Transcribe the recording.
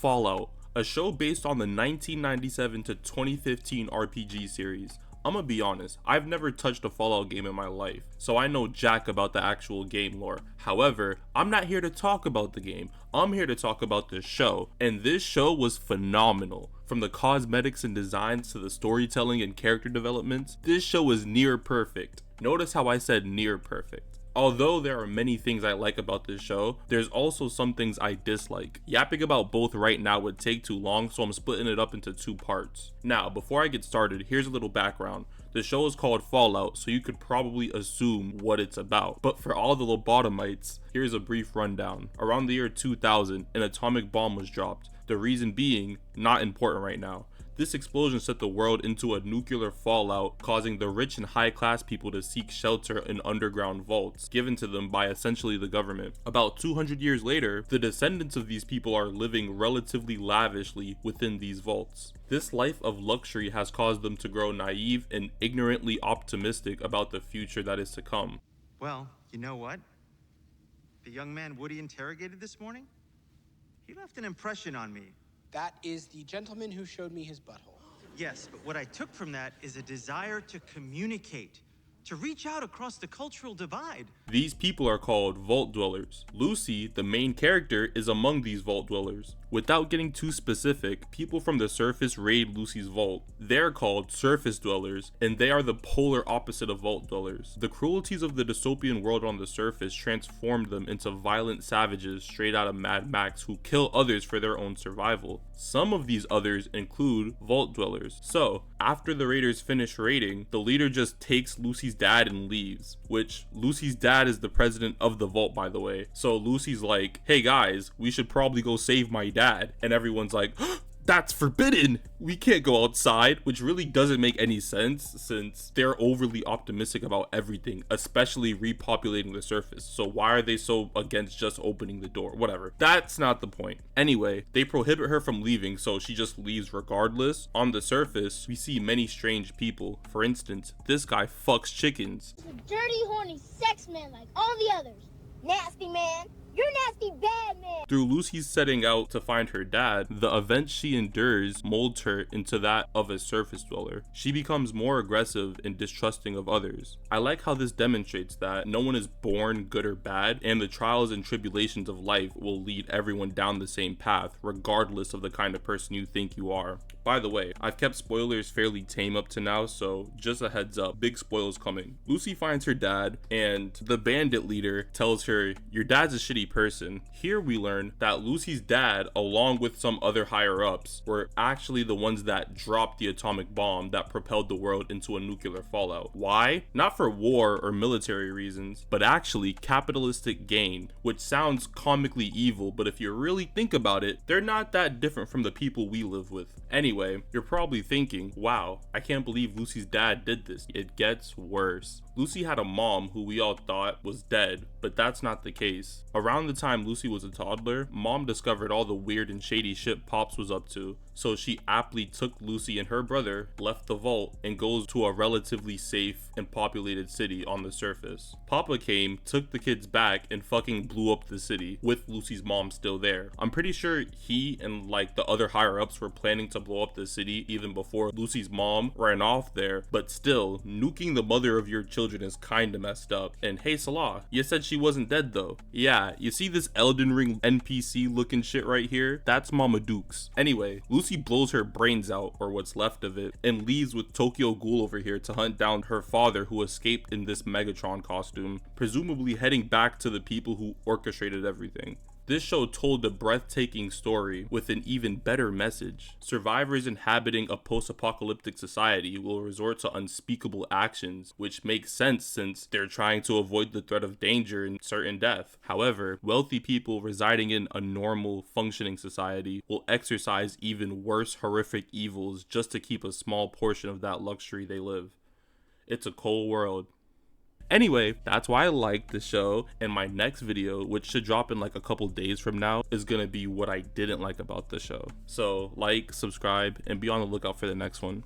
Fallout, a show based on the 1997 to 2015 RPG series. I'm gonna be honest, I've never touched a Fallout game in my life, so I know jack about the actual game lore. However, I'm not here to talk about the game, I'm here to talk about this show, and this show was phenomenal. From the cosmetics and designs to the storytelling and character developments, this show is near perfect. Notice how I said near perfect. Although there are many things I like about this show, there's also some things I dislike. Yapping about both right now would take too long, so I'm splitting it up into two parts. Now, before I get started, here's a little background. The show is called Fallout, so you could probably assume what it's about. But for all the lobotomites, here's a brief rundown. Around the year 2000, an atomic bomb was dropped. The reason being, not important right now. This explosion set the world into a nuclear fallout, causing the rich and high-class people to seek shelter in underground vaults, given to them by essentially the government. About 200 years later, the descendants of these people are living relatively lavishly within these vaults. This life of luxury has caused them to grow naive and ignorantly optimistic about the future that is to come. Well, you know what? The young man Woody interrogated this morning? He left an impression on me. That is the gentleman who showed me his butthole. Yes, but what I took from that is a desire to communicate, to reach out across the cultural divide. These people are called Vault Dwellers. Lucy, the main character, is among these Vault Dwellers. Without getting too specific, people from the surface raid Lucy's vault. They're called Surface Dwellers, and they are the polar opposite of Vault Dwellers. The cruelties of the dystopian world on the surface transformed them into violent savages straight out of Mad Max who kill others for their own survival. Some of these others include Vault Dwellers. So, after the raiders finish raiding, the leader just takes Lucy's dad and leaves, which Lucy's dad is the president of the vault, by the way. So Lucy's like, hey guys, we should probably go save my dad. And everyone's like, that's forbidden, we can't go outside, which really doesn't make any sense since they're overly optimistic about everything, especially repopulating the surface. So why are they so against just opening the door? Whatever, that's not the point. Anyway, they prohibit her from leaving, so she just leaves regardless. On the surface, we see many strange people. For instance, this guy fucks chickens. He's a dirty, horny sex man like all the others. Nasty man. You're nasty bad man. Through Lucy's setting out to find her dad, the events she endures molds her into that of a surface dweller. She becomes more aggressive and distrusting of others. I like how this demonstrates that no one is born good or bad, and the trials and tribulations of life will lead everyone down the same path, regardless of the kind of person you think you are. By the way, I've kept spoilers fairly tame up to now, so just a heads up, big spoilers coming. Lucy finds her dad, and the bandit leader tells her, your dad's a shitty person. Here we learn that Lucy's dad, along with some other higher ups, were actually the ones that dropped the atomic bomb that propelled the world into a nuclear fallout. Why? Not for war or military reasons, but actually capitalistic gain, which sounds comically evil, but if you really think about it, they're not that different from the people we live with. Anyway, you're probably thinking, wow, I can't believe Lucy's dad did this. It gets worse. Lucy had a mom who we all thought was dead, but that's not the case. Around the time Lucy was a toddler, mom discovered all the weird and shady shit Pops was up to, so she aptly took Lucy and her brother, left the vault, and goes to a relatively safe and populated city on the surface. Papa came, took the kids back, and fucking blew up the city, with Lucy's mom still there. I'm pretty sure he and like the other higher ups were planning to blow up the city even before Lucy's mom ran off there, but still, nuking the mother of your children is kinda messed up. And hey Salah, you said she wasn't dead though. Yeah, you see this Elden Ring NPC looking shit right here? That's Mama Dukes. Anyway, Lucy blows her brains out, or what's left of it, and leaves with Tokyo Ghoul over here to hunt down her father who escaped in this Megatron costume, presumably heading back to the people who orchestrated everything. This show told a breathtaking story with an even better message. Survivors inhabiting a post-apocalyptic society will resort to unspeakable actions, which makes sense since they're trying to avoid the threat of danger and certain death. However, wealthy people residing in a normal, functioning society will exercise even worse horrific evils just to keep a small portion of that luxury they live. It's a cold world. Anyway, that's why I like the show, and my next video, which should drop in like a couple days from now, is gonna be what I didn't like about the show. So like, subscribe, and be on the lookout for the next one.